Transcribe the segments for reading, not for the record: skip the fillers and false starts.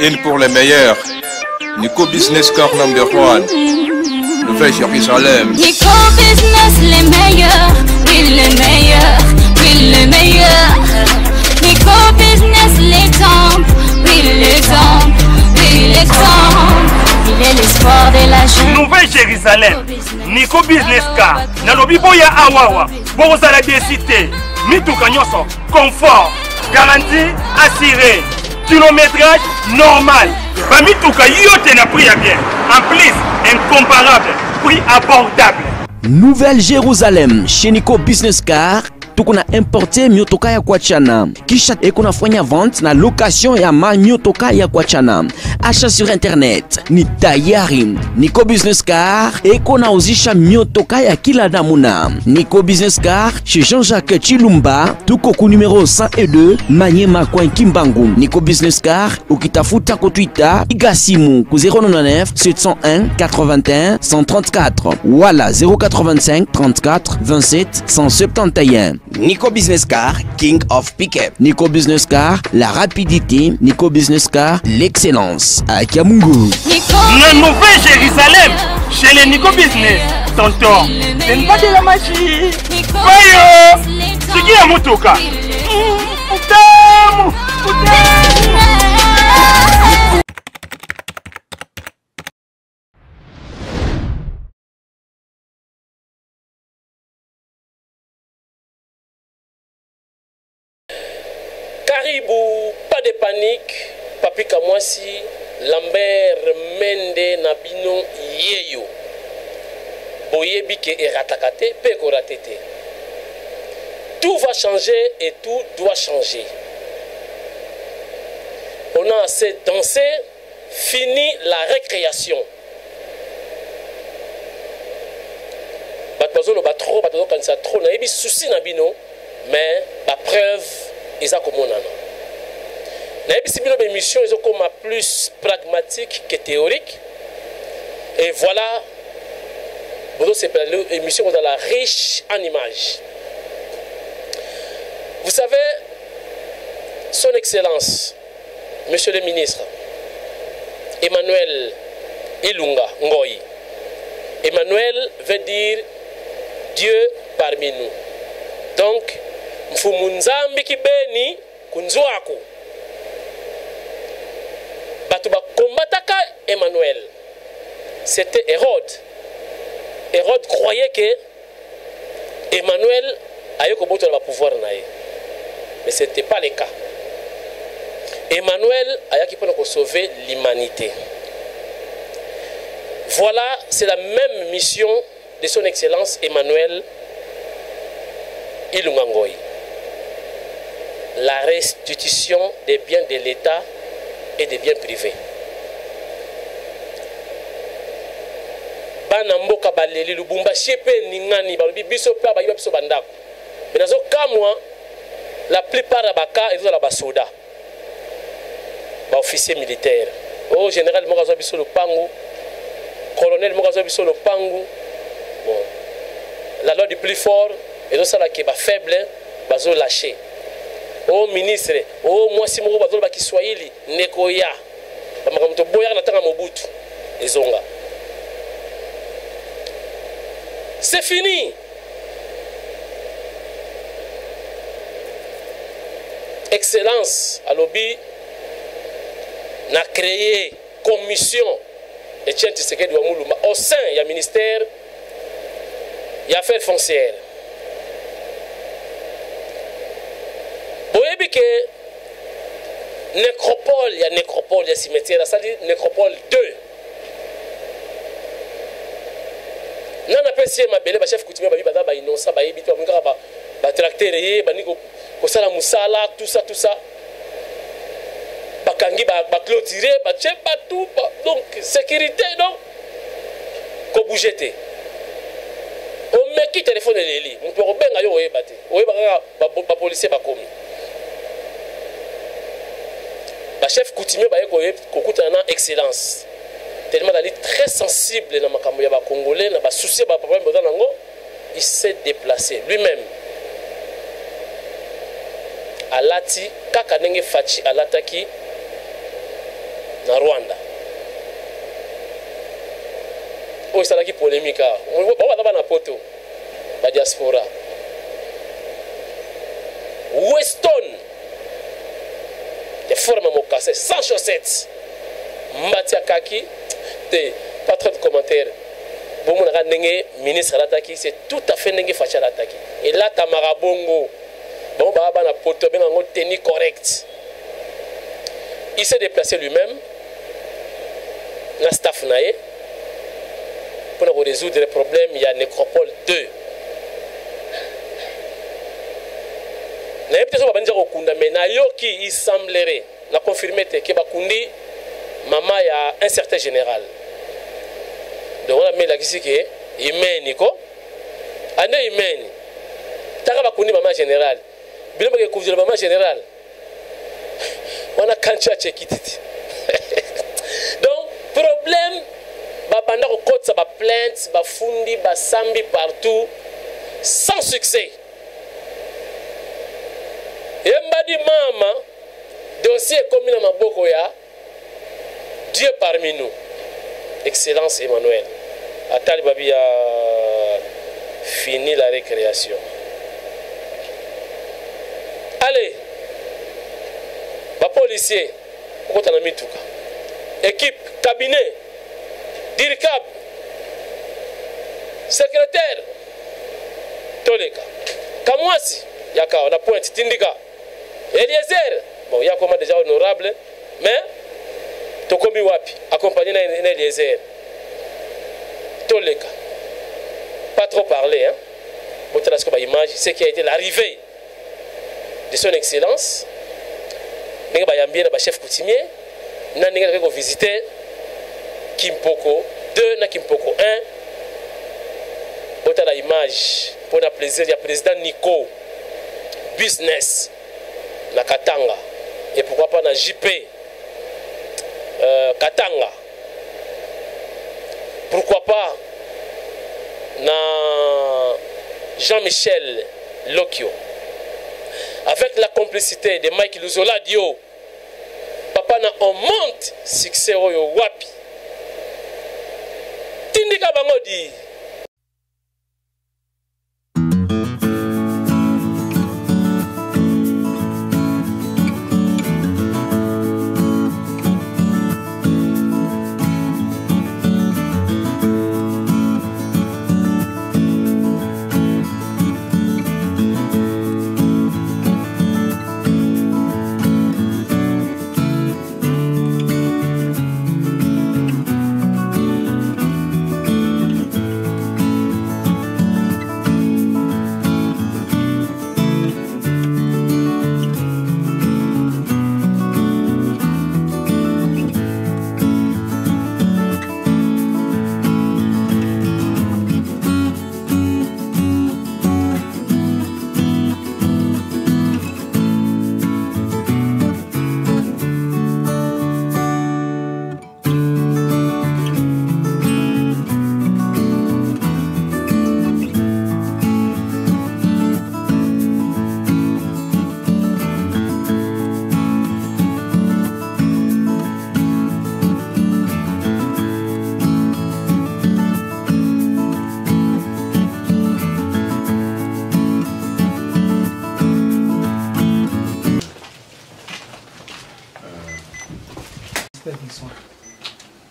Une pour les meilleurs. Nico Business Car #1. Nouvelle Jérusalem. Nico Business les meilleurs. Oui les meilleurs. Oui les meilleurs. Nico Business l'exemple. Oui l'exemple. Oui l'exemple. Il est l'espoir de la jeune. Nouvelle Jérusalem. Nico Business Car. Nalobi boya awawa. Bozala décité. Mituka nyoso. Confort. Garantie assurée. Kilométrage normal. Bamituka yote na prix à bien. En plus, incomparable. Prix abordable. Nouvelle Jérusalem. Chez Nico Business Car. Tukuna importe miotoka ya kuachana. Kisha ekuna fanya vente na location ya miotoka ya kuachana. Achat sur internet ni tayari. Nico Business Car ekona uzisha miotoka ya kila namuna. Nico Business Car chez Jean-Jacques Chilumba. Tuko ku numéro 102 Manyema kwa Kimbangu. Nico Business Car ukitafuta ku Twitter igasimu ku 099 701 81 134 wala 085 34 27 171. Nico Business Car, King of Pickup. Nico Business Car, la rapidité. Nico Business Car, l'excellence. À Kiamungu. La Nouvelle Jérusalem, chez les Nico Business. Tonton, c'est pas de la magie. Voyons, c'est qui a Motoka? Putain, Caribou, pas de panique, Papi Kamwasi, Lambert Mende Nabino Yeyo. Boyebi ke eratakate, peko ratete. Tout va changer et tout doit changer. On a assez dansé, fini la récréation. Batbazolo ba trop, batbazolo kanisa trop, na yebi souci nabino, mais la preuve ils ont comme on a. L'émission est comme plus pragmatique que théorique. Et voilà, c'est l'émission dans la riche en images. Vous savez, Son Excellence, Monsieur le Ministre, Emmanuel Ilunga Ngoyi. Emmanuel veut dire Dieu parmi nous. Donc, Mfumunzambi kibeni kunzwako. Batuba kombataka Emmanuel. C'était Hérode. Hérode croyait que Emmanuel a eu le pouvoir naïe. Mais ce n'était pas le cas. Emmanuel a eu pour sauver l'humanité. Voilà, c'est la même mission de son Excellence Emmanuel Ilunga Ngoyi. La restitution des biens de l'État et des biens privés. Bana mboka baleli Lubumbashi pe ningani balobi biso pe ba biso bandako. Mais nazo kamwa la plupart ya baka ezo la basoda. Ba officier militaire. Oh général mokazo biso le pangu. Colonel mokazo biso le pangu. Bon. La loi du plus fort ezo sala ke ba faible bazo lâcher. Oh ministre, oh moi si moko bazolo ba Kiswahili nekoya. Ba makamto boya na tanga Mobutu ezonga. C'est fini. Excellence à lobby n'a créé commission Etienne Tshisekedi wa Mulumba au sein du ministère des Affaires foncières. Boyebi que nécropole, il y a nécropole, il y a cimetière, ça dit nécropole 2. Non, on appelle ça ma belle, chef coutumier, ba innocent, ba yebi, ba tracteur, ba niko, kosala musala, tout ça. Ba kangi, ba clôturer, ba chef, ba tout, donc sécurité, donc, ko bougete. On met qui téléphone de l'élite, on peut rebenga yo oye bate, oye ba policier ba komi. Ba chef coutumier, ba yeko kokuta na excellence. Tellement d'aller très sensible dans ma campagne congolais, dans ma souci, il s'est déplacé lui-même. Alati, Kakanenge Fachi, Alataki, na Rwanda. O esalaki polémique baza na poto ba diaspora. Weston de forme mokase sans chaussettes. Mbatia kaki te pas trop de commentaires. Bon mon ndenge ministre attaqué, c'est tout à fait ndenge facha attaqué. Et là Tamara Bongo bon ba na poto ben ngo tenue correct. Il s'est déplacé lui-même na staff naé pour résoudre les problèmes. Il y a Nécropole 2. Na yepte so babanja ko kunda mais na yoki il semblerait na confirmer que bakundi maman y a un certain général. Donc on a mis la kisi que imeni ko ande imeni taka bakundi maman général bilo ba ko maman général on a kancha chekititi. Donc problème ba banda ko kotsa ba plainte ba fundi ba sambi partout sans succès. Yembadi mama dossier comme na maboko ya Dieu parmi nous. Excellence Emmanuel. Atali Babi a fini la récréation. Allez, les policiers, équipe, cabinet, DIRCAB, secrétaire, Toleka, Kamwasi, Yaka, on a pointe, Tindika, Eliezer, bon, il y a comment déjà honorable, mais Tokomi Wapi, accompagné d'Eliezer, Toleka, pas trop parler, hein, pour te la image, ce qui a été l'arrivée de son excellence. Nous avons chef coutumier, nous avons visité Kimpoko 2, na Kimpoko 1. Pour la image, pour le plaisir, il y a le président Nico, business, na Katanga, et pourquoi pas na JP, Katanga. Pourquoi pas na Jean-Michel Lokio. Avec la complicité de Mike Luzola Dio, papa na on monte succès oyo wapi. Tindika bango di.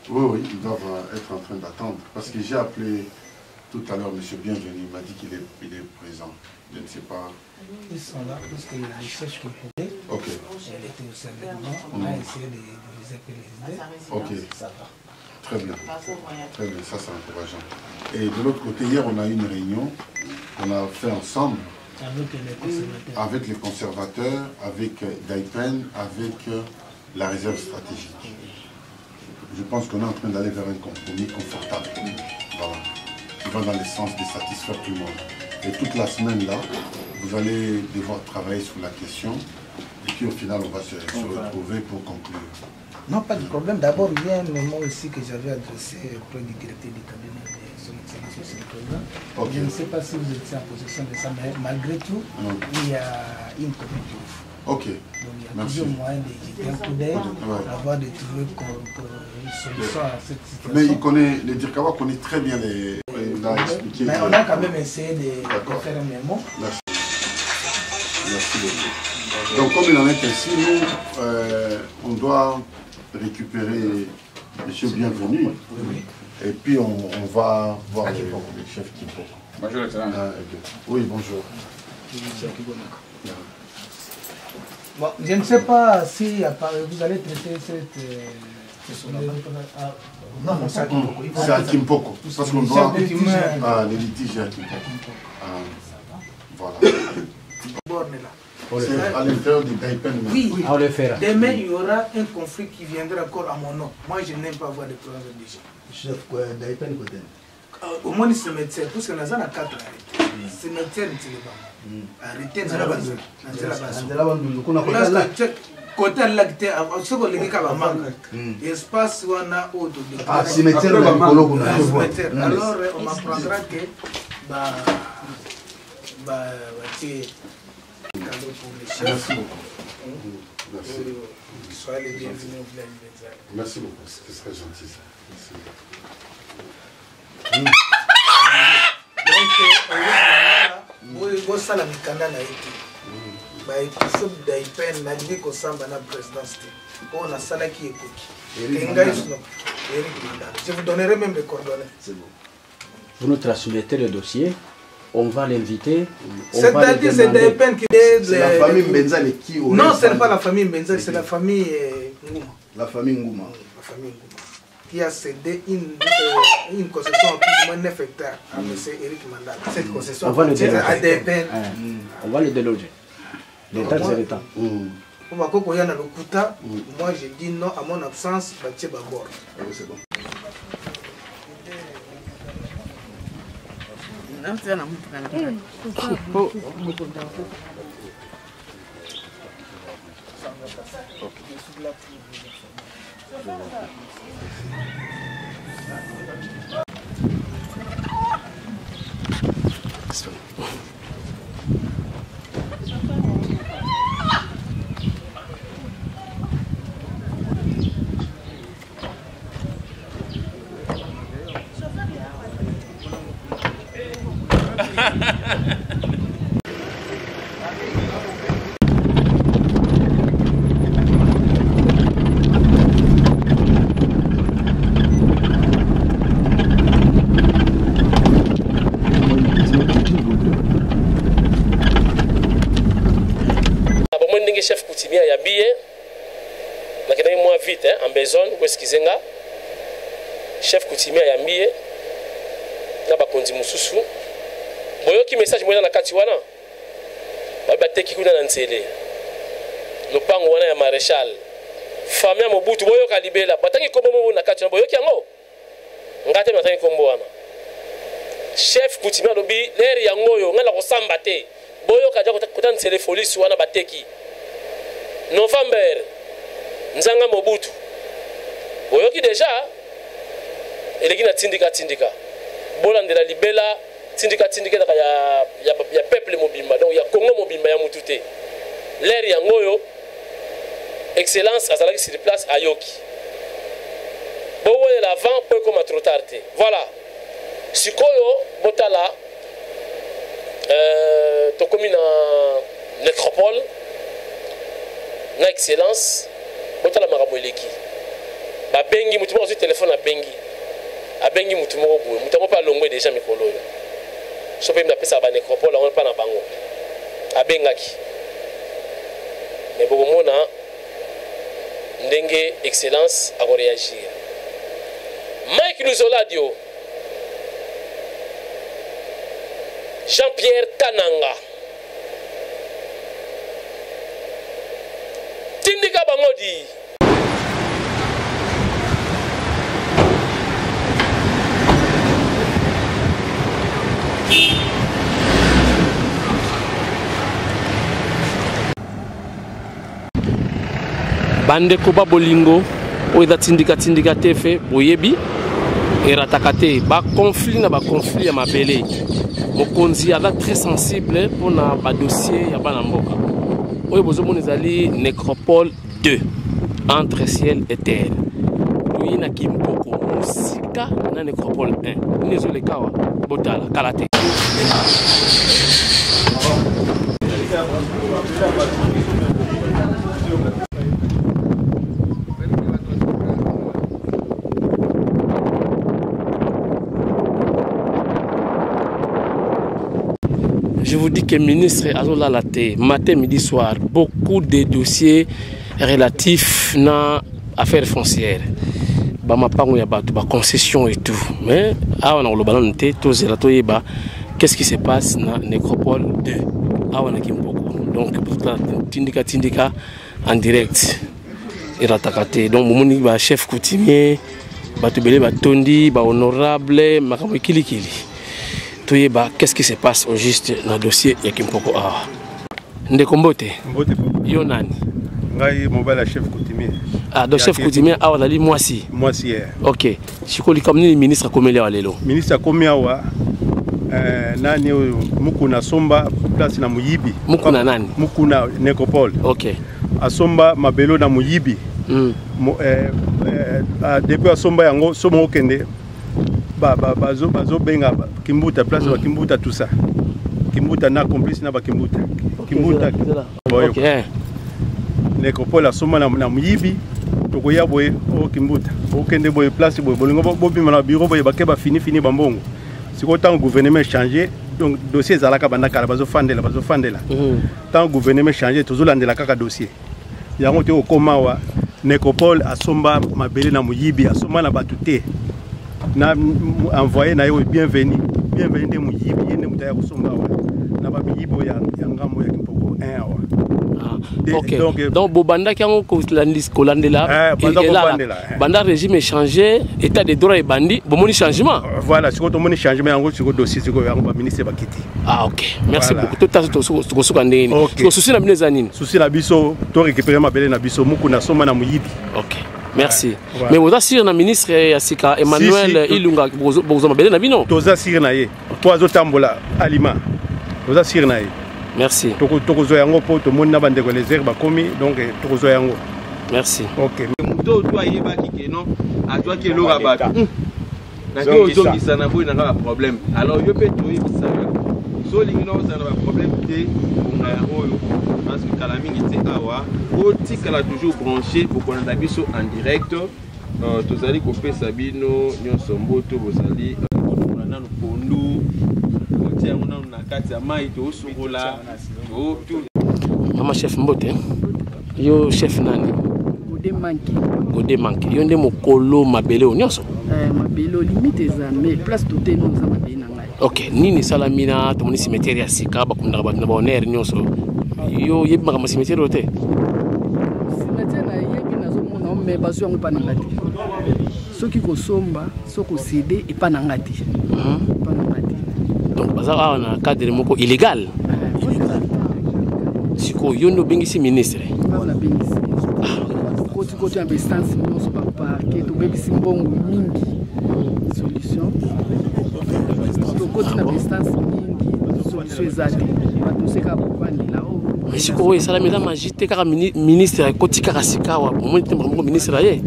Oui, ils doivent être en train d'attendre. Parce que j'ai appelé tout à l'heure M. Bienvenu, il m'a dit qu'il est présent. Je ne sais pas. Ils sont là parce qu'il y a la recherche qui est faite. Ok. Elle était au service. On a essayé de les appeler. Ok. Ça va. Très bien. Très bien, ça c'est encourageant. Et de l'autre côté, hier on a eu une réunion qu'on a fait ensemble avec les conservateurs, avec Daipen, avec la réserve stratégique. Je pense qu'on est en train d'aller vers un compromis confortable. Voilà. Qui va dans le sens de satisfaire tout le monde. Et toute la semaine là, vous allez devoir travailler sur la question. Et puis au final, on va se retrouver pour conclure. Non, pas de problème. D'abord, il y a un moment aussi que j'avais adressé auprès du directeur du cabinet de son excellence monsieur le président. Je ne sais pas si vous étiez en possession de ça, mais malgré tout, il y a une copie Ok. Donc il y a toujours moyen de jeter un coup d'œil avant de trouver une solution à cette situation. Mais il connaît, le Dirkawa connaît très bien les... Il a expliqué. Mais on a quand même essayé de faire un mémo. Merci. Merci beaucoup. Donc comme il en est ainsi, nous, on doit récupérer Monsieur Bienvenu. Et puis on va voir les chefs qui font. Bonjour, excellent. Oui, bonjour. Bon, je ne sais pas si vous allez traiter cette question. Non, c'est à Kimpoko. C'est à Kimpoko. Parce qu'on doit... les litiges à Kimpoko. Voilà. C'est à l'intérieur du Daipen. Oui, demain il y aura un conflit qui viendra encore à mon nom. Moi je n'aime pas avoir de problème avec les gens. Chef, quoi, Daipen côté. Au moins c'est médecin, parce que nous avons 4 arrêtés. C'est médecin, c'est le bas. Arrêtez, c'est la base. C'est la base. Côté de l'acte, ce qu'on dit qu'à la espace où on a autour de ah, cimetière de la alors on apprendra que cadeau pour les chefs. Merci beaucoup. Merci. Soyez les bienvenus au village de Merci beaucoup, c'est très gentil ça. Merci. Donc, vous savez, mikanda na été. Baïkisop d'Aipen n'a dit qu'au samba na présidence. On a ça qui est cookie. Je vous donnerai même les coordonnées. C'est bon. Vous nous transmettez le dossier. On va l'inviter. C'est-à-dire c'est Daipen qui est... C'est la famille Mbenzale qui... Non, ce n'est pas la famille Mbenzale, c'est la famille Ngouma. La famille Ngouma. La famille Ngouma. Qui a cédé une concession en plus ou moins 9 hectares à M. Eric Mandala. Cette concession à Daipen. On va le déloger. L'État, c'est l'État. Moi je dis non à mon absence, Baché Babor. C'est bon. Chef coutumier ya billet nakenda moi vite en besoin ko skizenga chef coutumier ya billet na bakonzi mususu boyoki message moya na kati wana bateki kuna na nzele lopango wana ya maréchal famille ya Mobutu boyoka libela batangi kombo mo na kati boyoki yango ngate batangi kombo wana chef coutumier lobi ler yango yo ngala ko samba te boyoka ja kota nzele police wana bateki Novembre, Nzanga Mobutu. Boyoki déjà, eleki na tindika. Bolandela libela, tindika ya peuple mobimba. Donc ya Congo mobimba ya mutute. L'air yangoyo, excellence azalaki sur place ayoki. Bowoye l'avant peu comme trop tard. Voilà. Sikoyo botala tokomi na nécropole. Na excellence botala makambo eleki babengi mutu moko téléphone abengi mutu moko boye mutu moko pa longwe déjà mikolo yo so pe mnapesa ba nécropole on pa na bango abengaki mais bokomona ndenge excellence a réagir Mike Luzoladio Jean-Pierre Kananga Tindika bangodi bandeko babolingo oyo tindika tefe boyebi erataka te baconflit na baconflit ya mabele mokonzi aza très sensible mpona badossier ya bana mboka oyo bozomona ezali nécropole 2 entre ciel et terre. Toyi na Kimpoko musika na nécropole 1. Nini ezoleka wa botala kala te. Je vous dis que le ministre Azola Laté, matin, midi, soir, beaucoup de dossiers relatifs à affaires foncières. Ma part, il y a des concessions et tout. Mais, on a le ballon de qu'est-ce qui se passe dans la nécropole 2 donc, Tindika en direct. Donc, mon chef coutumier, Tondi, honorable, Kili. Qu'est-ce qui se passe au juste dans le dossier de Kimpoko Awa? Ndekombote yo nani? Ngai mobile chef coutumier. Ah, donc chef coutumier Awa dali mwasi. Mwasi. OK. Chikoli comme ni ministre komele wa lelo. Ministre komia wa nani mukuna somba place na muyibi. Mukuna nani? Mukuna nécropole. OK. Asomba mabelo na muyibi. Depuis asomba yango somo okende bazo benga Kimbuta place ba Kimbuta tout ça. Kimbuta na complice na ba Kimbuta. Kimbuta. OK. Nécropole asoma na muyibi tokoya boye o Kimbuta. Okende boye place boye bolingo bobima na bureau boye bakeba fini bambongo. Siko tant gouvernement changer donc dossier zalaka bandaka bazo fandela. Tant gouvernement changer tozolandela kaka dossier. Yango te okoma wa Nécropole asomba mabele na muyibi asoma na batute. Na envoyé na yo bienvenue de muyibi yende mutaya kusomba wa na ba biyibo ya ngamo ya Kimpoko 1 awa. OK. Donc bobanda ki yango kolandela banda régime changé, état de droit et bandi bomoni changement. Voilà, siko to moni changement yango siko dossier siko yango ba ministre ba kiti. Ah OK. Merci beaucoup. Tout à to suka ndeni. To souci na bineza nini? Souci na biso to récupérer mabele na biso muku na soma na muyibi. OK. Merci. Ouais. Mais vous assure le ministre Yasika Emmanuel Ilunga bozo mabele na bino. Toza sire na ye. Toazo tambola aliment. Toza sire na ye. Merci. Tokozo yango po to monna bande ko les herbes komi donc tokozo yango. Merci. OK. Muto to ayeba kikeno atwa ke lo rabata. Na ke ozongisa na boy na ka problème. Alors yo pe to yebisa. So lingino ça na problème te on a oyo parce que Kalaming était awa o tikala toujours branché pour qu'on a biso en direct tozali ko pesa bino nyonso mboto bozali na no pondu otia ngona na kati ya mai to sokola to mama chef mbote yo chef nani Godé manki yo nde mokolo mabele o nyonso mabele limite za mais place tout est non ça mabele na ngai. OK, nini salamina to moni cimetière ya sika ba kunda ba na honneur nyonso yo yebi maka cimetière ote cimetière na yebi nazo mona mais bazo yango pa na ngati soki ko somba soko céder et pas na ngati pas na ngati donc baza na cadre moko illégal siko yo no bengisi ministre na bengisi côté instance nyonso ba parquet to bebisi mbongo mingi solution to côté na instance mingi solution ezali ba to seka ba ndila o mais siko we sala mesdames agité kaka ministre côté kaka sikawa mo te mo ministre ye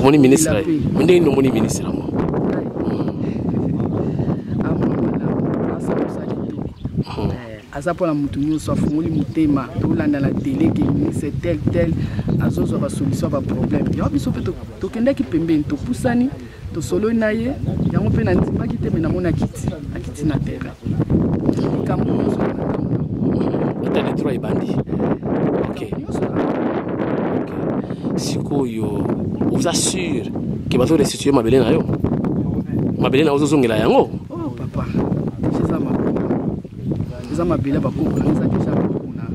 mo ni ministre mo ndenge no mo ni ministre mo aza pour la moutonio soit fongoli mutema to landa la télé que c'est tel azozo ba solution ba problème ya biso pe to kenda ki pembeni to pusani to solo na ye yango pe na ndima ki te mena mona kiti akiti na terre kambo so état de droit bandi. OK. Sikoyo vous assure que bazo restituer mabele na yo mabele na ozozongela yango. Oh papa za mabele ba ko za déjà kuna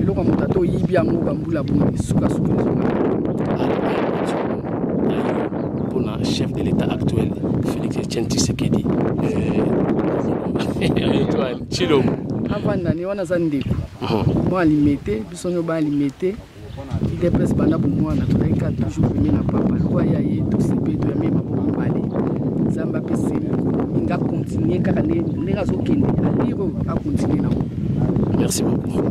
eloko mutato yibi yango bambula buni suka pour le chef de l'état actuel Félix Tshisekedi Chilo avant ni wana za ndeko moi limité bisonyo ba limité il déplace bana pour moi na to ka toujours premier na papa quoi ya ye to sipe to ya même ba bale nzambe apeseli inga continue kaka ndenge azokende aliro akontinue nango. Merci beaucoup.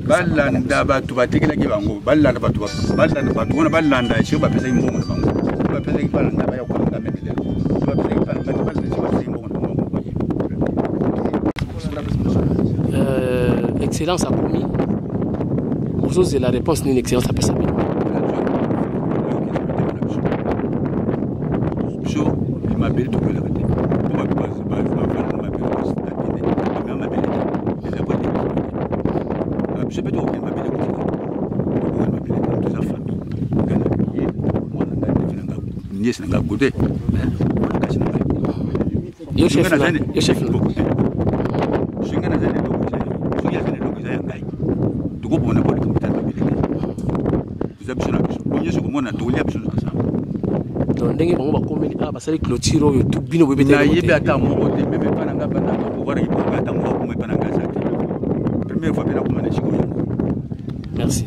balanda bato batekelaki bango balanda bato wana balanda esi bapesaki mbongo na bango bapesaki balanda baya kolanda metelelo bapesaki balanda bapesaki mbongo na bango. Excellence a promis. Vous la réponse d'une excellence à passer. Il m'a appelé tout le monde. Je peux donc m'appeler toute sa famille. Merci.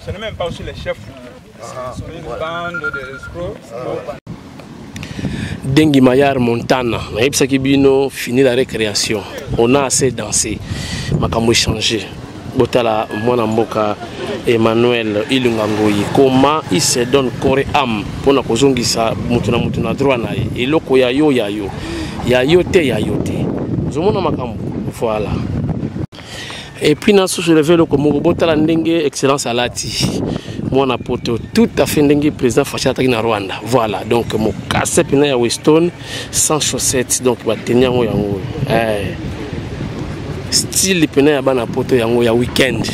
Ce n'est même pas aussi les chefs. C'est une bande de escrocs. Dengi Mayar Montana, Bino fini la récréation. On a assez dansé. Makambo changé. Botala Mwana Mboka Emmanuel Ilungangoyi. Comment il se donne corps et âme pour na kozongi sa mutuna droit na ye. Eloko yayo yayo. Yayo te yayo te. Zomona makambo. Voilà. Et puis na soulevé le comme Botala Ndenge excellence alati. Mon apoto tout à fait ndenge président Fachata na Rwanda. Voilà, donc mon casse pina ya Weston sans chaussettes donc va tenir yango. Style pina ya bana poto yango ya weekend.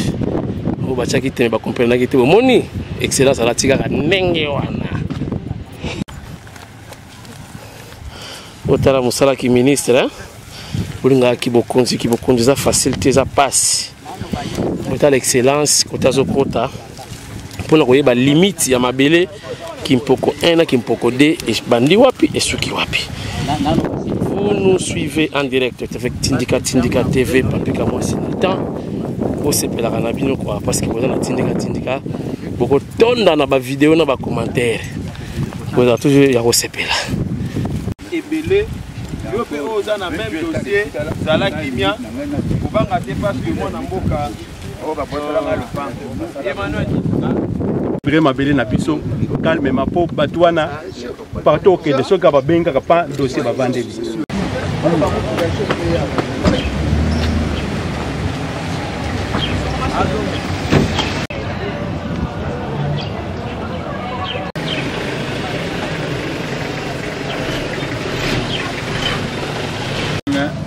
O ba chaki te ba comprendre que te moni excellence alati ka ndenge wana. Botala musala ki ministre Bulinga kibokonzi za facilité za passe. Botala excellence kota zokota. Pour la limite ya mabele kimpoko 1 na kimpoko 2 et bandi wapi et suki wapi. Vous nous suivez en direct avec Tindika TV papika moi c'est le temps. Vous c'est pela kana bino quoi parce que vous na Tindika boko tonda na ba vidéo na ba commentaire. Vous avez toujours ya resepela. Ebele yo pe oza na même dossier zala kimia kubanga te parce que moi na mboka o ba potala na lupango. Emmanuel ma belle na biso calme ma po batwana partout que de soka ba benga pa dossier ba vandeli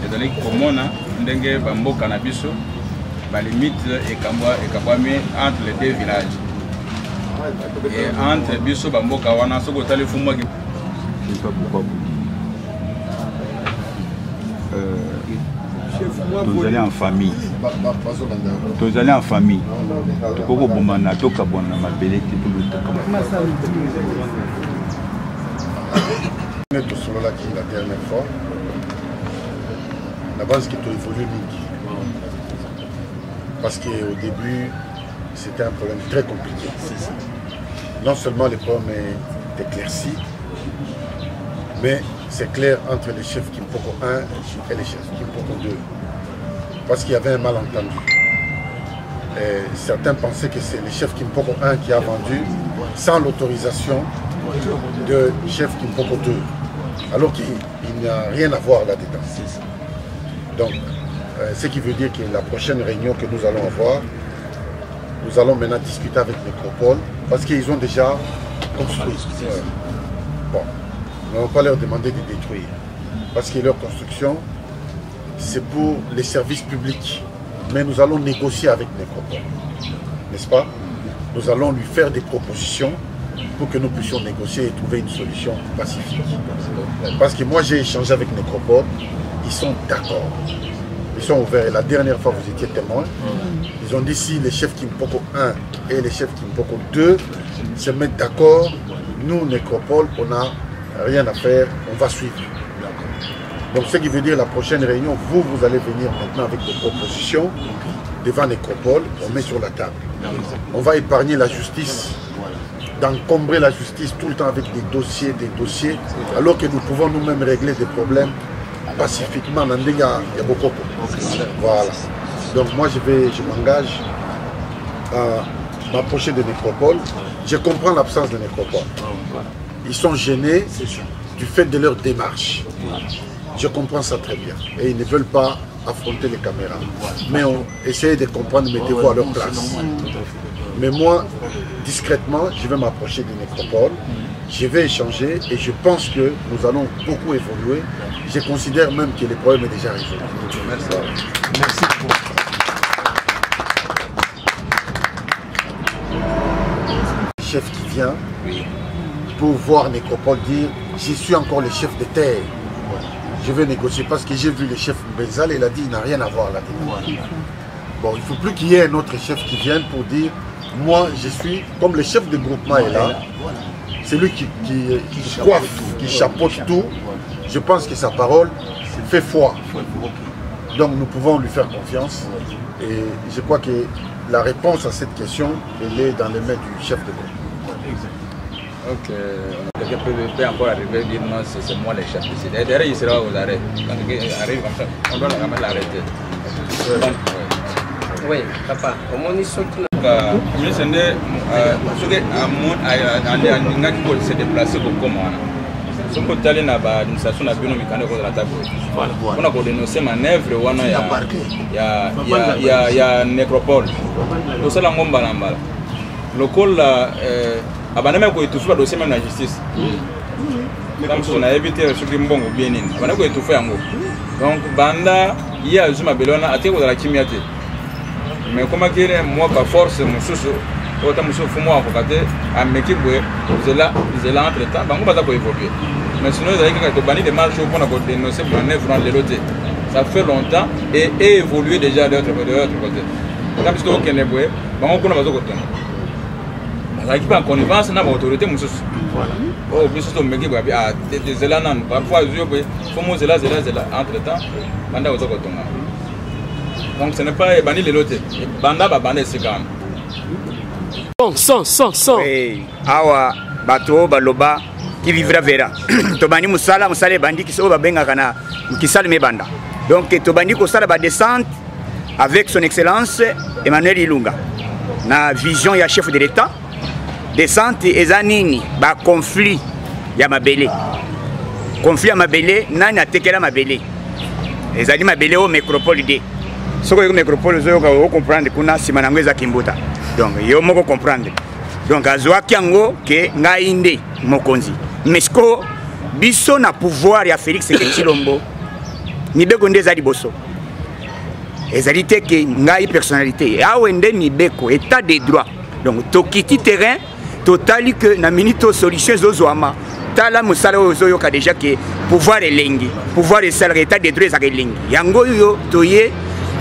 ezali komona ndenge bamboka na biso ba limite ekabwami entre les deux villages. Et entre biso bamboka wana soko tali fumwa ki tous allés en famille. Tous allés en famille. Toko bomana toka bona mabele tout le temps. Tout cela là qui la dernière fois. La base qui a évolué parce qu'au début c'était un problème très compliqué. Non seulement le problème est éclairci, mais c'est clair entre les chefs Kimpoko 1 et les chefs Kimpoko 2. Parce qu'il y avait un malentendu. Et certains pensaient que c'est le chef Kimpoko 1 qui a vendu sans l'autorisation de chef Kimpoko 2. Alors qu'il n'y a rien à voir là-dedans. Donc, ce qui veut dire que la prochaine réunion que nous allons avoir, nous allons maintenant discuter avec Métropole parce qu'ils ont déjà construit. Bon, nous n'allons pas leur demander de détruire parce que leur construction, c'est pour les services publics. mais nous allons négocier avec Nécropole, n'est-ce pas? Nous allons lui faire des propositions pour que nous puissions négocier et trouver une solution pacifique. Parce que moi j'ai échangé avec Nécropole, ils sont d'accord. Ils sont ouverts. Et la dernière fois, vous étiez témoin. Ils ont dit si les chefs Kimpoko 1 et les chefs Kimpoko 2 se mettent d'accord, nous, Nécropole, on n'a rien à faire, on va suivre. Donc ce qui veut dire la prochaine réunion, vous allez venir maintenant avec des propositions devant Nécropole, on met sur la table. On va épargner la justice, d'encombrer la justice tout le temps avec des dossiers, alors que nous pouvons nous-mêmes régler des problèmes pacifiquement dans des gars, il y a beaucoup. Voilà. Donc moi je m'engage à m'approcher de Nécropole. Je comprends l'absence de Nécropole. Ils sont gênés du fait de leur démarche. Je comprends ça très bien. Et ils ne veulent pas affronter les caméras. Mais on essaie de comprendre, mettez-vous à leur place. Mais moi, discrètement, je vais m'approcher de Nécropole. Je vais échanger et je pense que nous allons beaucoup évoluer. Je considère même que le problème est déjà résolu. Merci. Merci beaucoup. Le chef qui vient pour voir Nécropole dire je suis encore le chef de terre. Je vais négocier parce que j'ai vu le chef Mbenzale, il a dit il n'a rien à voir là-dedans. Bon, il ne faut plus qu'il y ait un autre chef qui vienne pour dire moi je suis, comme le chef de groupement est là, c'est lui qui coiffe, qui chapeaute tout. Je pense que sa parole fait foi. Donc nous pouvons lui faire confiance. Et je crois que la réponse à cette question, elle est dans les mains du chef de groupe. Ok. Quelqu'un peut encore arriver et dire non, c'est moi le chef ici. D'ailleurs, il sera aux arrêts. Quand il arrive comme ça, on doit quand même l'arrêter. Oui, papa, au moins ils sont tous là. Je sais que se déplacer pour comment. Si on peut aller dans l'administration de la mécanique de la table, on a dénoncé manœuvre, il y a Nécropole. Nous sommes en Mombalamba. Le col abandonné pour étouffer le dossier de la justice. Comme si on a évité ce qui est bon ou bien. On a étouffé en gros. Donc, Banda, il y a Zuma Belona à terre de la chimiate. Mais comment dire, moi, par force, mon sous, autant mon sous, moi, à m'équipe, vous êtes là entre temps, on va pas évoluer. Mais sinon, vous avez quelqu'un qui a démarche pour nous dénoncer manœuvre dans les lotés. Ça fait longtemps et évolué déjà de l'autre côté. Comme si on est bon, on peut pas côté. Ça qui en connivence dans l'autorité, monsieur. Oh, bien sûr, mais qui va bien des élans, parfois, il faut montrer là, entre temps, pendant autre côté. Donc ce n'est pas banni les lotés. Banda va banner ces gars. Son. Oui. Awa, bateau, baloba, qui vivra verra. Tobani musala bandi qui sont benga kana, qui sale me banda. Donc Tobani Kosala va descendre avec son excellence Emmanuel Ilunga. Na vision ya chef de l'État. Descente ezanini ba conflit ya mabele. Conflit ya mabele nani atekela mabele. Ezali mabele au Nécropole de. Ce que Nécropole vous comprendre kuna sima nango eza Kimbuta. Donc yo moko comprendre. Donc azwa kiango ke ngainde mokonzi. Mesko biso na pouvoir ya Félix Sekechilombo. Ni beko ndeza liboso. Ezali te ke ngai personnalité. Awende ni beko état de droit. Donc tokiti terrain totali que na minute solution zozwama. Tala musala ozo ka déjà que pouvoir elengi, pouvoir et salaire état de droit za elengi. Yango yo toye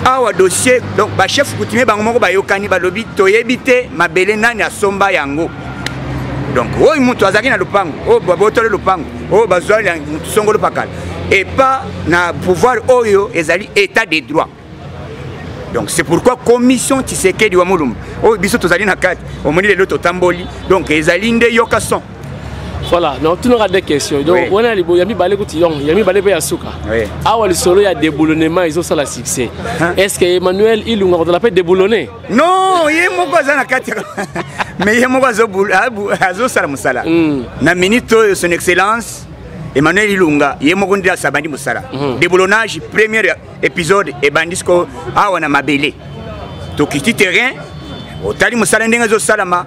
awa dossier donc ba chef coutumier bango moko ba yokani ba lobi toyebite mabele nani asomba yango. Donc oyo mutu azaki na lupango, o babotole lupango, o bazwali mutu songolo pakala. Et pas na pouvoir oyo ezali état de droit. Donc c'est pourquoi commission Tshisekedi wa Mulumba. O biso tozali na kati, o moni lelo totamboli. Donc ezali nde yokason. Voilà, donc tu n'auras des questions. Donc on a les yami balé koutillon, yami balé pe yasuka. Oui. Ah le solo il y a déboulonnement, ils ont ça la succès. Est-ce que Emmanuel Ilunga on l'appelle déboulonné? Non, il est moko za na kati. Mais il est moko azo sala musala. Na minute son excellence Emmanuel Ilunga, il est moko ndira sabandi musala. Déboulonnage premier épisode et bandisco awa na mabele. To kiti terrain, otali musala ndenga zo salama.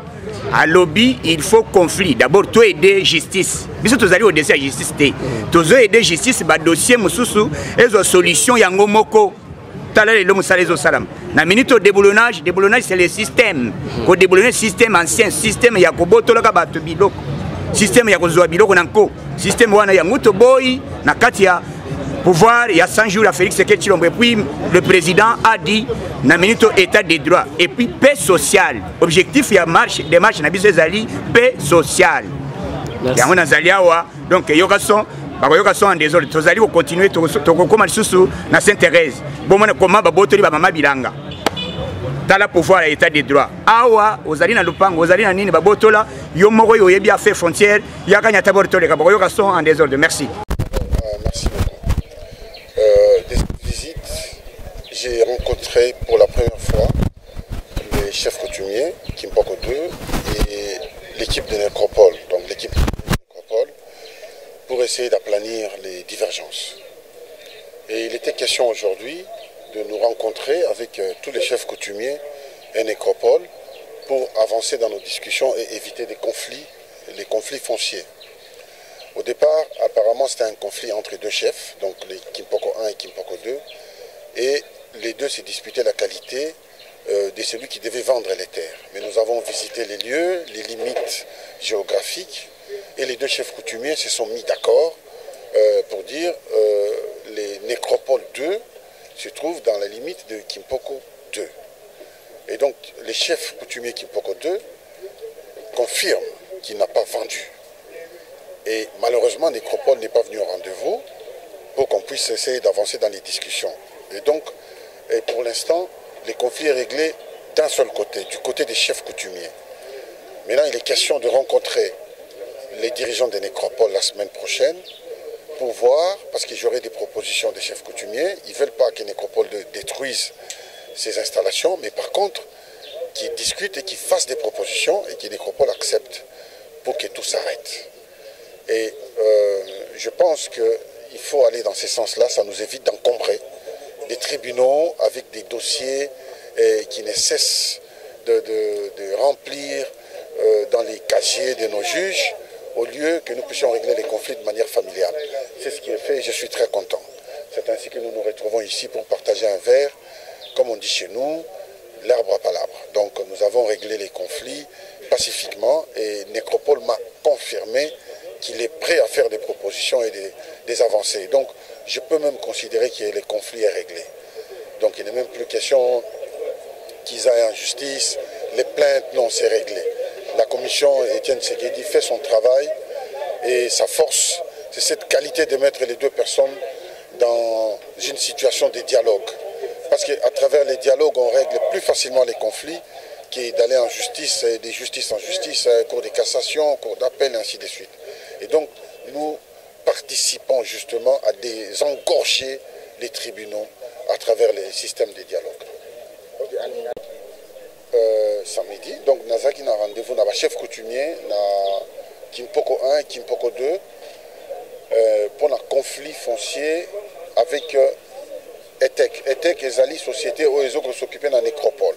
À lobby, il faut conflit. D'abord, toi aider justice. Biso tozali au dossier justice té. Tozo aider justice ba dossier mususu ezo solution yango moko. Tala le musala ezo salam. Na minute au déboulonnage c'est le système. Ko déboulonner système ancien, système ya ko botolaka bato biloko. Système ya ko zwa biloko nanko. Système wana ya nguto boy na kati ya pouvoir il y a 100 jours à Félix Tshisekedi Tshilombo et puis le président a dit na minute état de droit et puis paix sociale. Objectif il y a des marches na biso ezali paix sociale. Yango nazali awa donc yoka son en désordre tozali ko continuer to koma lisusu na Sainte-Thérèse. Bomona koma babotoli ba mama bilanga. Tala pouvoir état de droit. Awa ozali na lupango ozali na nini babotola yo moko yo yebi affaire frontière yakanya tabortole ka yoka son en désordre. Merci. Merci beaucoup. Des visites, j'ai rencontré pour la première fois les chefs coutumiers, Kimpoko 2, et l'équipe de Nécropole, donc l'équipe de Nécropole, pour essayer d'aplanir les divergences. Et il était question aujourd'hui de nous rencontrer avec tous les chefs coutumiers et Nécropole pour avancer dans nos discussions et éviter des conflits, les conflits fonciers. Au départ, apparemment, c'était un conflit entre deux chefs, donc les Kimpoko 1 et Kimpoko 2, et les deux se disputaient la qualité de celui qui devait vendre les terres. Mais nous avons visité les lieux, les limites géographiques, et les deux chefs coutumiers se sont mis d'accord pour dire les Nécropoles 2 se trouvent dans la limite de Kimpoko 2. Et donc, les chefs coutumiers Kimpoko 2 confirment qu'il n'a pas vendu. Et malheureusement, Nécropole n'est pas venu au rendez-vous pour qu'on puisse essayer d'avancer dans les discussions. Et donc, pour l'instant, les conflits sont réglés d'un seul côté, du côté des chefs coutumiers. Maintenant, il est question de rencontrer les dirigeants des Nécropoles la semaine prochaine pour voir, parce que j'aurai des propositions des chefs coutumiers, ils ne veulent pas que Nécropole détruise ces installations, mais par contre, qu'ils discutent et qu'ils fassent des propositions et que Nécropole accepte pour que tout s'arrête. Et je pense qu'il faut aller dans ce sens-là, ça nous évite d'encombrer des tribunaux avec des dossiers qui ne cessent de remplir dans les casiers de nos juges, au lieu que nous puissions régler les conflits de manière familiale. C'est ce qui est fait et je suis très content. C'est ainsi que nous nous retrouvons ici pour partager un verre, comme on dit chez nous, l'arbre à palabre. Donc nous avons réglé les conflits pacifiquement et Nécropole m'a confirmé qu'il est prêt à faire des propositions et des avancées. Donc, je peux même considérer que le conflit est réglé. Donc, il n'est même plus question qu'ils aillent en justice. Les plaintes, non, c'est réglé. La commission, Étienne Tshisekedi, fait son travail et sa force, c'est cette qualité de mettre les deux personnes dans une situation de dialogue. Parce qu'à travers les dialogues, on règle plus facilement les conflits que d'aller en justice, de justice en justice, cour de cassation, cour d'appel, et ainsi de suite. Et donc, nous participons justement à désengorger les tribunaux à travers les systèmes de dialogue. Samedi, donc, Nazaki a rendez-vous avec le chef coutumier, Kimpoko 1 et Kimpoko 2, pour un conflit foncier avec ETEC. ETEC est la société où ils ont s'occupé de la Nécropole.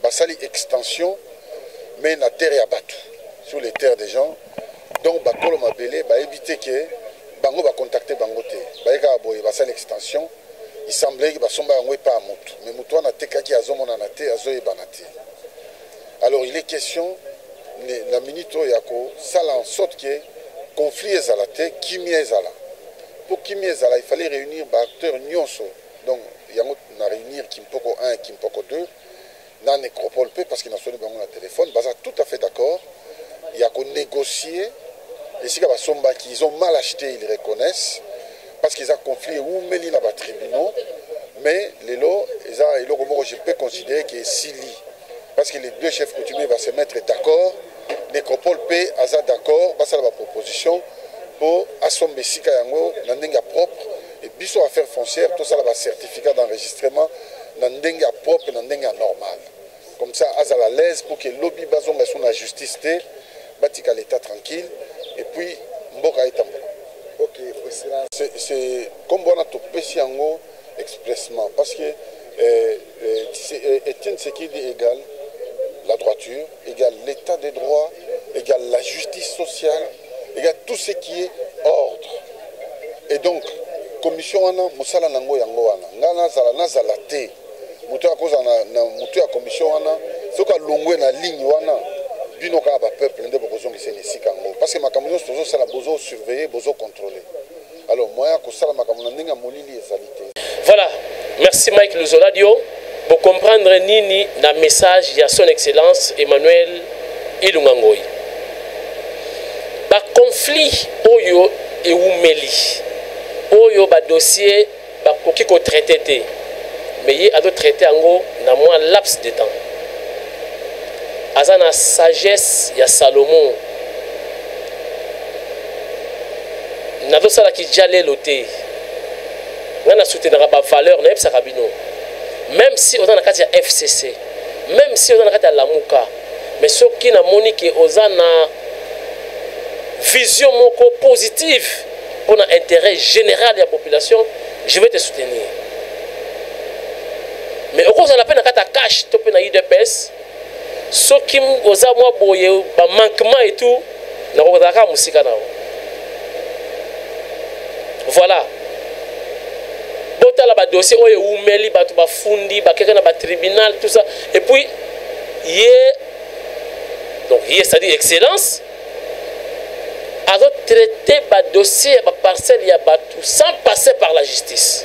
C'est l'extension, mais la terre est abattue sur les terres des gens. Donc, bakolo mabele ba éviter que bango va contacter bangote. Ba eka boye ba ça l'extension. Il semblait que ba somba ngwe pas mutu. Mais mutu na tekaki azomona na te azoye banate. Alors il est question la minute yako sala en sorte que conflit ezalate kimi ezala. Pour kimi ezala, il fallait réunir ba acteurs nyonso. Donc yango na réunir Kimpoko 1 et Kimpoko 2 dans Nécropole parce qu'il a sonné bango na téléphone, baza tout à fait d'accord. Il y a qu'on négocier. Et si ils ont mal acheté, ils reconnaissent, parce qu'ils ont conflit ou mêlé dans les tribunaux, mais les lots, je peux considérer que c'est Sili, parce que les deux chefs coutumiers vont se mettre d'accord, Nécropole P, Aza d'accord, va faire la proposition pour assommer Sika Yango, Nandenga propre, et biso affaires foncières, tout ça, le certificat d'enregistrement, Nandenga propre, Nandenga normal. Comme ça, Aza la l'aise pour que le lobby bazon sur la justice, batika l'état tranquille. Et puis, Mboka est en ok, c'est comme on a tout péché en haut expressement. Parce que Étienne Tshisekedi égale la droiture, égale l'état des droits, égale la justice sociale, égale tout ce qui est ordre. Et donc, commission wana, musala nango yango wana, ngana zala te, moto akoza na moto ya commission wana soki alongwe na ligne wana bino kaka bapeuple nde bokozongisa esika yango parce que makambo nyonso tozosala bozosurveille bozocontrôle alors moya kosala makambo na ndenge ya molili ezali te. Voilà, merci Mike Luzoladio pour comprendre nini na message ya son excellence Emmanuel Ilungangoi. Ba conflit oyo eumeli oyo ba dossier ba koki ko traiter te mais ye ado traiter yango na moins laps de temps. Azana sagesse ya Salomon nazo sala ki jale loté ngana soutenir ba valeur na epsa kabino même si on a kati ya FCC même si on a kati ya Lamuka mais soki na monique ozana vision moko positive pour l'intérêt général de la population, je vais te soutenir. Mais au cours de la peine, quand tu caches, tu peux na IDPS, ceux qui ont moi boye, ba manquement et tout, na rodaka musika na. Voilà. Bota la ba dossier oye umeli ba tu ba fundi, ba quelqu'un na ba tribunal tout ça et puis donc c'est-à-dire excellence a traité le dossier, le parcelle, sans passer par la justice.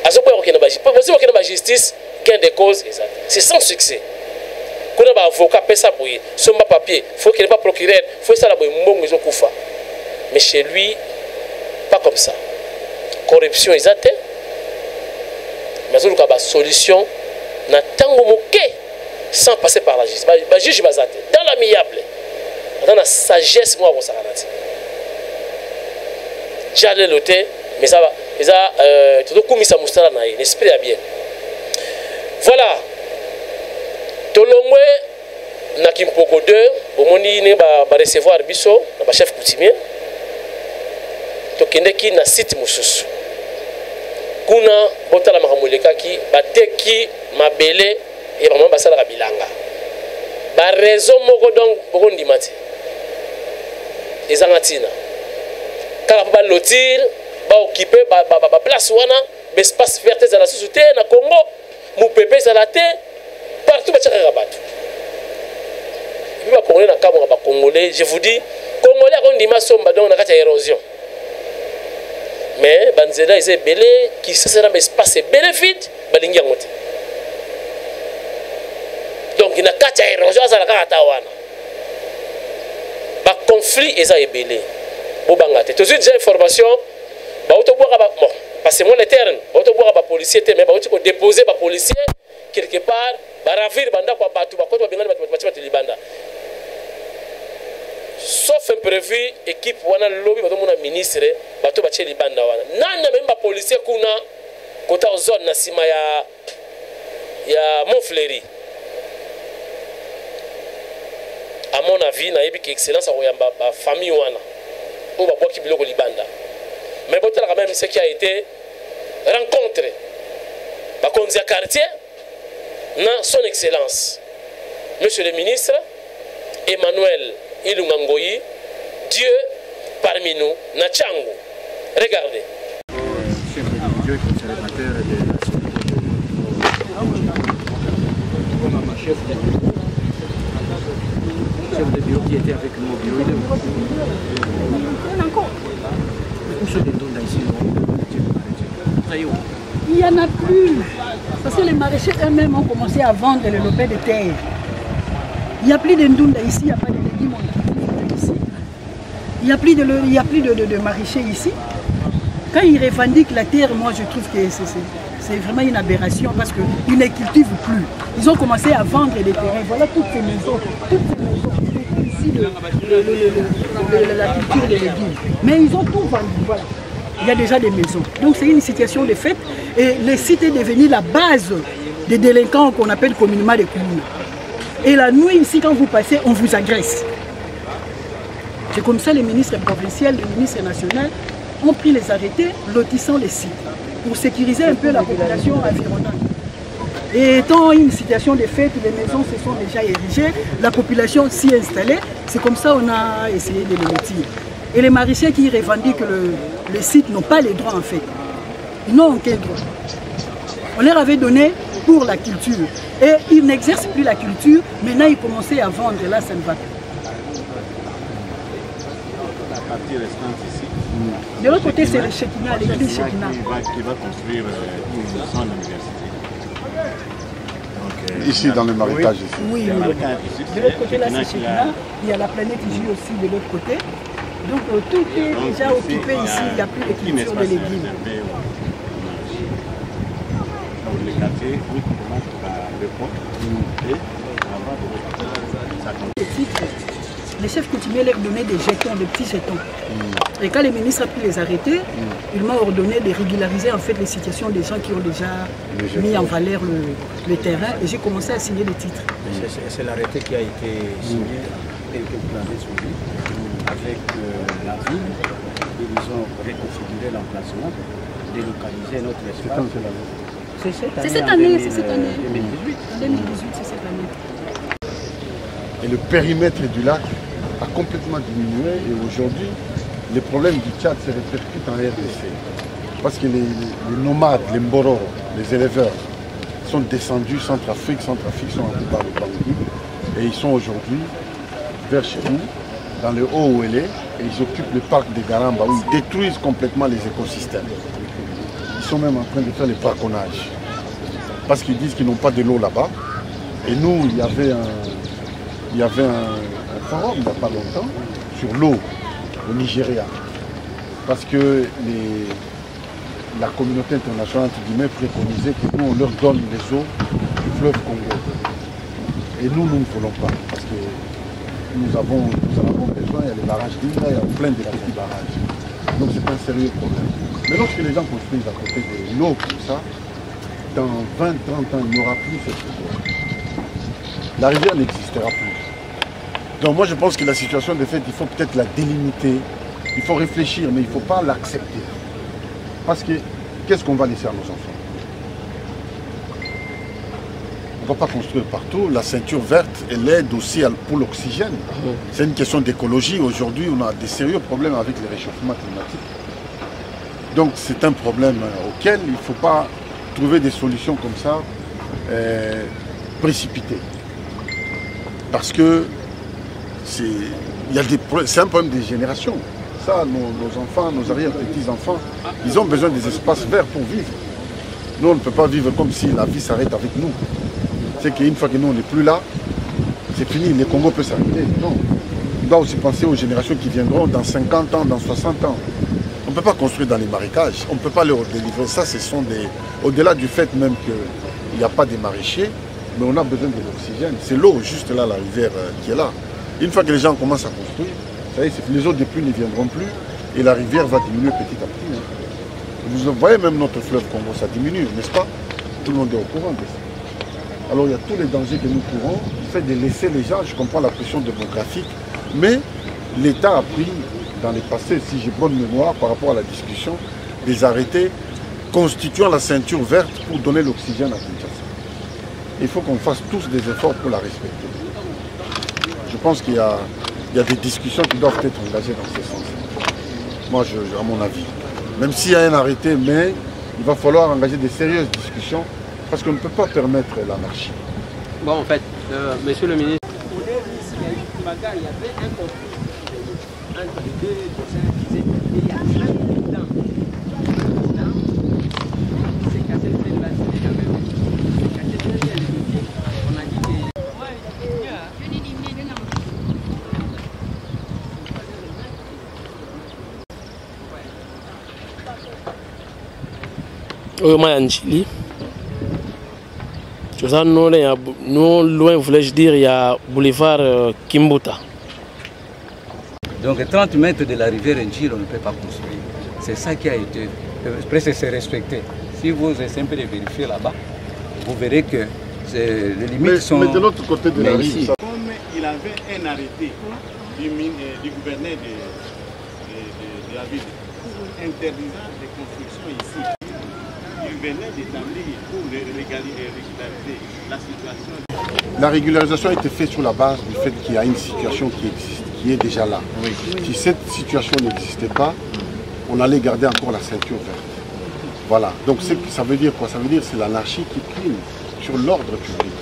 Si vous avez la justice, gain de cause, c'est sans succès. Quand on a un avocat, son papier, il faut qu'il n'y ait pas procureur, il faut que ça soit mais chez lui, pas comme ça. Corruption, exacte. Mais il y a une solution, sans passer par la justice. Le juge, dans l'amiable. Dans la sagesse, moi, on s'en J'allais l'ôter, mais ça va. Tout le coup, ça m'a l'esprit à bien. Voilà. Tolongwe, na Kimpoko 2, au moni va recevoir Bisso, le chef coutumier. Tokendeki na site Moussus. Kuna, bota la maramoleka ki, bateki, mabele, et vraiment basala rabilanga. Ba raison moko donc, beaucoup d'imati. Les Angatina. Quand on va lotir, on va occuper la place, l'espace vert de la société, dans le Congo, mon pépé, ça la terre, partout, on va rabattre. Et puis, on va Congolais, je vous dis, Congolais, on dit qu'on a une érosion. Mais, Banzela, ils sont belés, qui se sera un espace belé vide, donc, il y a une érosion, ça la carte. Le conflit est belé. Tu as des informations, parce que moi, les termes, tu as des policiers, mais tu as déposé des policiers quelque part, sauf imprévu, équipe, lobby, ministre, tu as libanda. Non, même pas policier, tu as zone, il y a Montfléry. À mon avis, il y a une excellence à la famille. On va voir qui est Libanda. Mais quand même ce qui a été rencontré, par le quartier, son excellence, monsieur le ministre, Emmanuel Ilungangoyi, Dieu parmi nous, Nachango. Regardez. Chef religieux et conservateur de la chef de bureau qui était avec nous au bureau. Il n'y en a plus. Parce que les maraîchers eux-mêmes ont commencé à vendre le lopin de terre. Il n'y a plus de ndunda ici, il n'y a pas de légumes ici. Il n'y a plus de maraîchers ici. Quand ils revendiquent la terre, moi je trouve que c'est vraiment une aberration parce qu'ils ne cultivent plus. Ils ont commencé à vendre des terrains. Voilà toutes ces maisons. Ici, la culture des légumes. Mais ils ont tout vendu. Voilà. Il y a déjà des maisons. Donc c'est une situation de fait. Et le site est devenu la base des délinquants qu'on appelle communément les communes. Et la nuit, ici, quand vous passez, on vous agresse. C'est comme ça les ministres provinciaux, les ministres nationaux ont pris les arrêtés lotissant les sites pour sécuriser un peu la population environnante. Et étant une situation de fait, les maisons se sont déjà érigées, la population s'y est installée, c'est comme ça qu'on a essayé de les lotir. Et les maraîchers qui revendiquent les sites n'ont pas les droits en fait. Ils n'ont aucun droit. On leur avait donné pour la culture. Et ils n'exercent plus la culture. Maintenant, ils commençaient à vendre. Là, ça ne va plus. La partie restante ici. De l'autre côté, c'est le Shekina, l'église Shekina. Qui va construire son université. Ici, dans le marécage. Oui, de l'autre côté, là, c'est Shekina. Il y a la planète J aussi de l'autre côté. Donc, tout est déjà occupé ici. Il n'y a plus de culture de l'église. Le quartier, oui, commence par le pont. Et les chefs coutumiers leur donnaient des jetons, des petits jetons. Et quand le ministre a pu les arrêter, il m'a ordonné de régulariser en fait les situations des gens qui ont déjà mis en valeur le terrain. Et j'ai commencé à signer des titres. C'est l'arrêté qui a été signé et que vous avez suivi avec la ville. Ils ont reconfiguré l'emplacement, délocalisé notre espace. C'est cette année, c'est cette année. 2018. En 2018, c'est cette année. Et le périmètre du lac a complètement diminué et aujourd'hui, les problèmes du Tchad se répercutent en RDC. Parce que les nomades, les Mboro, les éleveurs sont descendus Centrafrique sont en par le Bangui et ils sont aujourd'hui vers chez nous, dans le Haut-Ouélé, et ils occupent le parc de Garamba où ils détruisent complètement les écosystèmes. Ils sont même en train de faire le braconnage. Parce qu'ils disent qu'ils n'ont pas de l'eau là-bas. Et nous, il y avait un forum il n'y a pas longtemps sur l'eau au Nigeria. Parce que la communauté internationale entre guillemets préconisait que nous on leur donne les eaux du fleuve Congo. Et nous ne voulons pas. Parce que nous en avons besoin, il y a les barrages d'Inga, il y a plein de petits barrages. Donc c'est un sérieux problème. Mais lorsque les gens construisent à côté de l'eau comme ça, dans 20-30 ans, il n'y aura plus cette chose. La rivière n'existera plus. Donc moi je pense que la situation de fait, il faut peut-être la délimiter, il faut réfléchir, mais il ne faut pas l'accepter. Parce que qu'est-ce qu'on va laisser à nos enfants? On ne va pas construire partout. La ceinture verte, elle aide aussi pour l'oxygène. C'est une question d'écologie. Aujourd'hui, on a des sérieux problèmes avec le réchauffement climatique. Donc c'est un problème auquel il ne faut pas trouver des solutions comme ça précipitées. Parce que c'est un problème des générations. Ça, nos enfants, nos arrière-petits-enfants, ils ont besoin des espaces verts pour vivre. Nous, on ne peut pas vivre comme si la vie s'arrête avec nous. C'est qu'une fois que nous, on n'est plus là, c'est fini, le Congo peut s'arrêter. Non. On doit aussi penser aux générations qui viendront dans 50 ans, dans 60 ans. On ne peut pas construire dans les marécages. On ne peut pas leur délivrer. Ça, ce sont des... Au-delà du fait même qu'il n'y a pas de maraîchers, mais on a besoin de l'oxygène. C'est l'eau, juste là, la rivière qui est là. Une fois que les gens commencent à construire, ça y est, les eaux de pluie ne viendront plus et la rivière va diminuer petit à petit. Vous voyez même notre fleuve Congo, ça diminue, n'est-ce pas? Tout le monde est au courant de ça. Alors il y a tous les dangers que nous courons. Le fait de laisser les gens, je comprends la pression démographique, mais l'État a pris dans le passé, si j'ai bonne mémoire, par rapport à la discussion, des arrêtés constituant la ceinture verte pour donner l'oxygène à Kinshasa. Il faut qu'on fasse tous des efforts pour la respecter. Je pense qu'il y a des discussions qui doivent être engagées dans ce sens. Moi, à mon avis. Même s'il y a un arrêté, mais il va falloir engager des sérieuses discussions parce qu'on ne peut pas permettre l'anarchie. Bon, en fait, monsieur le ministre. Il y avait un conflit entre les deux dossiers qui étaient il y a 30 ans. C'est cassé le fait de la cité quand même. C'est cassé le fait de la cité. On a dit que... Manchili. Non loin, voulais-je dire, il y a boulevard Kimbuta. Donc 30 mètres de la rivière Njil, on ne peut pas construire. C'est ça qui a été presque respecté. Si vous essayez un peu de vérifier là-bas, vous verrez que les limites sont... Mais de l'autre côté de la rive, ça... Comme il avait un arrêté du gouverneur de la ville interdisant les constructions ici, il venait d'établir pour régulariser la situation. La régularisation a été faite sur la base du fait qu'il y a une situation qui existe, qui est déjà là. Oui. Si cette situation n'existait pas, on allait garder encore la ceinture verte. Voilà, donc ça veut dire quoi? Ça veut dire que c'est l'anarchie qui prime sur l'ordre public.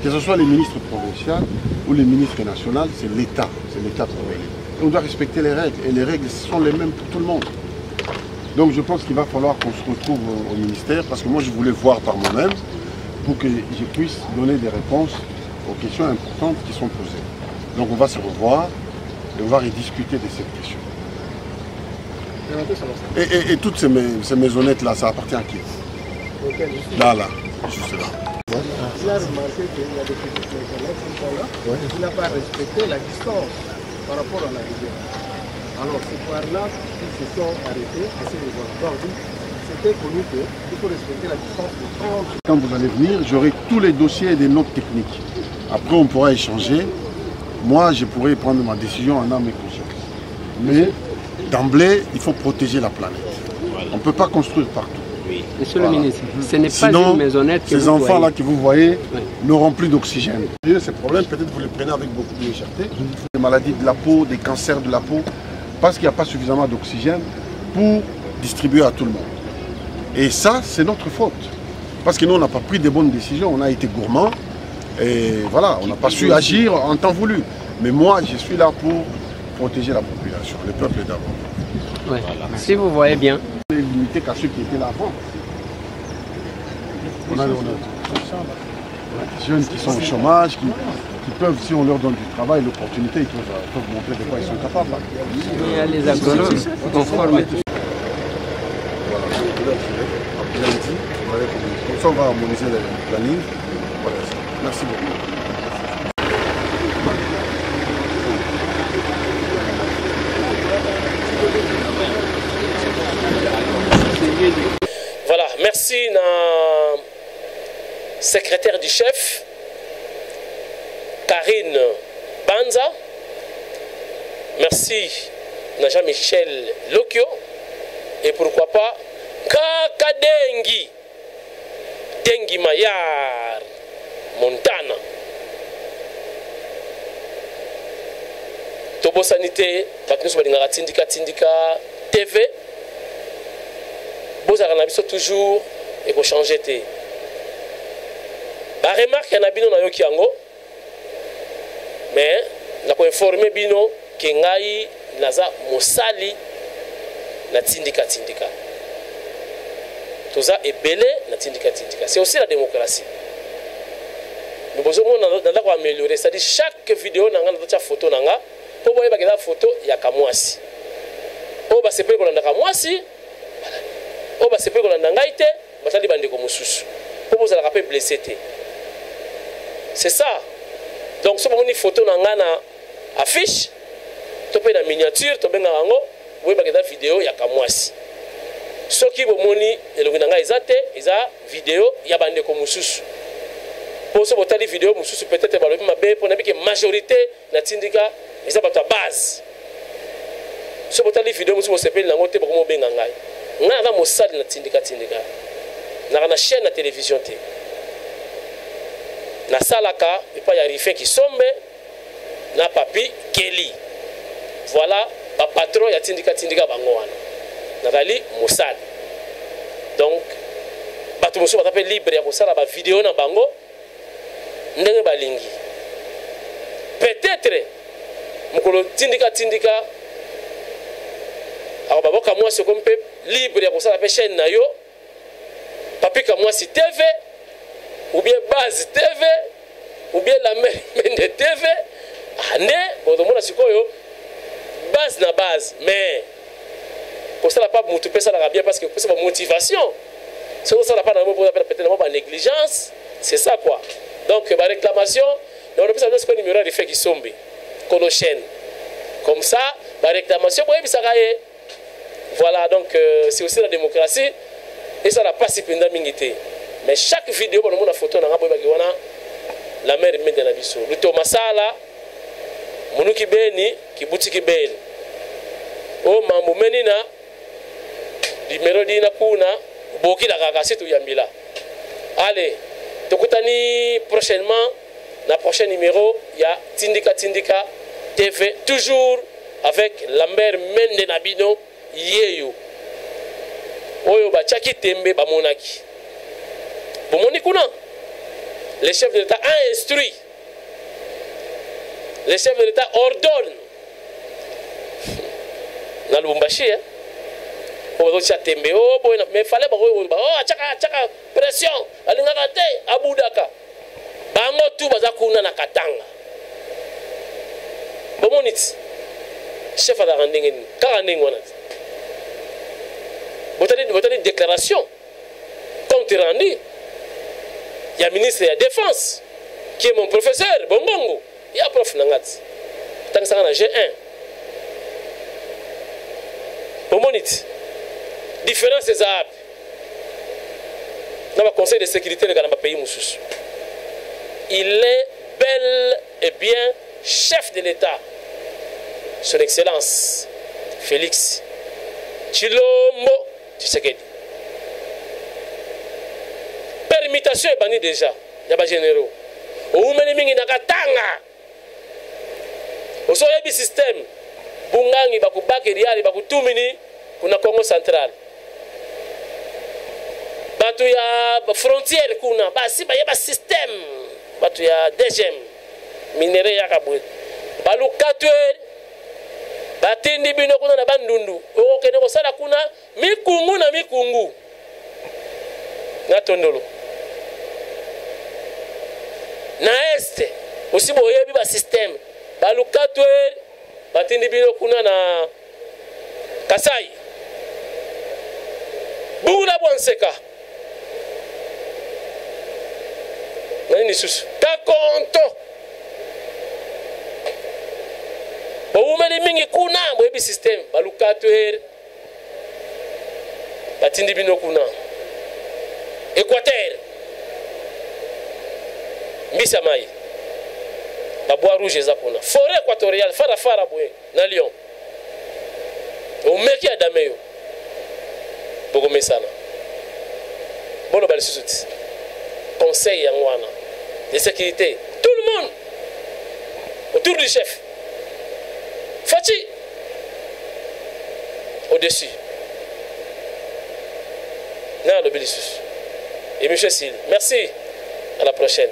Que ce soit les ministres provinciaux ou les ministres nationaux, c'est l'État provincial. On doit respecter les règles, et les règles sont les mêmes pour tout le monde. Donc je pense qu'il va falloir qu'on se retrouve au ministère, parce que moi je voulais voir par moi-même, pour que je puisse donner des réponses aux questions importantes qui sont posées. Donc on va se revoir, et on va rediscuter de cette question. Et toutes ces maisonnettes-là, ça appartient à qui? Là, juste là. Il a remarqué qu'il y a des petites maisonnettes qui sont là, qui n'ont pas respecté la distance par rapport à la rivière. Alors c'est par là qu'ils se sont arrêtés à ces maisons. C'était connu qu'il faut respecter la distance de 30. Quand vous allez venir, j'aurai tous les dossiers et des notes techniques. Après, on pourra échanger. Moi, je pourrai prendre ma décision en âme et conscience. Mais d'emblée, il faut protéger la planète. Voilà. On ne peut pas construire partout. Oui. Monsieur le ministre, ce n'est pas une maisonnette que ces enfants-là que vous voyez n'auront plus d'oxygène. Ces problèmes, peut-être vous les prenez avec beaucoup de légèreté. Des maladies de la peau, des cancers de la peau, parce qu'il n'y a pas suffisamment d'oxygène pour distribuer à tout le monde. Et ça, c'est notre faute. Parce que nous, on n'a pas pris de bonnes décisions, on a été gourmands. Et voilà, on n'a pas su agir en temps voulu. Mais moi, je suis là pour protéger la population, le peuple d'abord. Ouais. Voilà. Si vous voyez bien. On est limité qu'à ceux qui étaient là avant. On a des jeunes qui sont au chômage, qui peuvent, si on leur donne du travail, l'opportunité, ils peuvent montrer de quoi ils sont capables. Il y a les agronomes conformes. Comme ça, on va harmoniser la ligne. Voilà. Merci beaucoup. Voilà, merci na secrétaire du chef Karine Banza. Merci na Jean-Michel Lokio. Et pourquoi pas Kaka Dengi Mayar Montana. Tobo Sanité, Batnus Badingara Tindika TV. Bozara Nabiso toujours et qu'on change. Ba remarque na bino na yoki yango. Mais na ko informer bino ke ngai naza mosali na tindika. Toza ebele na tindika. C'est aussi la démocratie. Nous devons améliorer. C'est-à-dire chaque vidéo n'a pas photo nanga. Pour voir la photo il y a kamwasi. Oh bah c'est pas qu'on a kamwasi. Oh bah c'est pas qu'on a nangaite. Batali bande comme mususu. Pour vous aller blessé. C'est ça. Donc si on a une photo nanga na affiche, tu peux la miniature, tu peux ngango. Vous voyez la vidéo il y a kamwasi. Ce qui vous moni et le nanga izate, isa vidéo il y a bande comme mususu. Pour ce botali vidéo mususu peut-être ba le mabe pour nabi que majorité na tindika isa ba ta base. Ce botali vidéo mususu sepeli na ngote ba ko benga ngai. Nga na mosali na tindika. Na chaîne na télévision te. Na salaka et pas y arriver qui sombe na papi Kelly. Voilà ba patron ya tindika bango wana. Na dali mosali. Donc bato mususu ba libre ya kosala ba vidéo na bango. Ndenge balingi. Peut-être mukolo tindika alors baboka moi c'est comme libre ya kosala pe chaîne na yo papi ka moi si TV ou bien base TV ou bien la mende TV ane odomona sikoyo base na base mais kosala pas mutu pesa la bien parce que c'est une motivation si on sala pas na peut-être pas négligence c'est ça quoi. Donc, la réclamation, on a besoin de numéro de fait qui sombe, qu'on chaîne. Comme ça, la réclamation, voilà, donc c'est aussi la démocratie et ça n'a pas si pendant mingité. Mais chaque vidéo, on a une photo, la mère est de la biso. Le Tomasala, Monuki Beni, Kibutiki Beni. Oh, Mamou Menina, numéro d'Ina Kuna, Boki la Gagasi to Yambila. Allez. Tokutani prochainement, la prochaine numéro, il y a Tindika TV, toujours avec Lambert Mende Nabino Yeyo. oyo batiaki tembe bamonaki bomoni kuna le chef de l'État a instruit, le chef de l'État ordonne na Lubumbashi ozotia tembe o boy mais fallait achaka pression alingaka te abudaka bango tu baza kuna na Katanga bomoniti chef ala rendenge kaka ndenge wana botali déclaration compte rendu. Il y a le ministre de la Défense, qui est mon professeur, Bongongo. Il y a prof Nangat. Tant que ça, on a G1. Bomonite. Différence des arbres. Dans le conseil de sécurité de pays Moussous. Il est bel et bien chef de l'État. Son Excellence, Félix Tshilombo Tshisekedi. Permutation est bannie déjà. Il y a des généraux. Au Oumenemingi Nakatanga. Au Soyebi système. Bungangi, Bakubaki, Riali, Bakutumini, kuna Congo central. Batu ya frontière kuna. Basi ba yeba système. Batu ya DGM. Minere yakabwe. Balu katwe. Batindi bino kuna na bandundu. Okene kosala kuna mikungu na mikungu. Na tondolo. Na este aussi boyebi ba système balukatwe batindi bino kuna na Kasai bula bonseka nani susu kakonto boumeli mingi kuna boyebi système balukatwe batindi bino kuna Équateur Mbisa Mai la bois rouge ezakuna forêt équatoriale fara boye na Lyon o meki adameyo boko mesana bono bali susuti conseil ya ngwana de sécurité tout le monde autour du chef Fachi au-dessus na le bilisusu et monsieur Sil merci à la prochaine.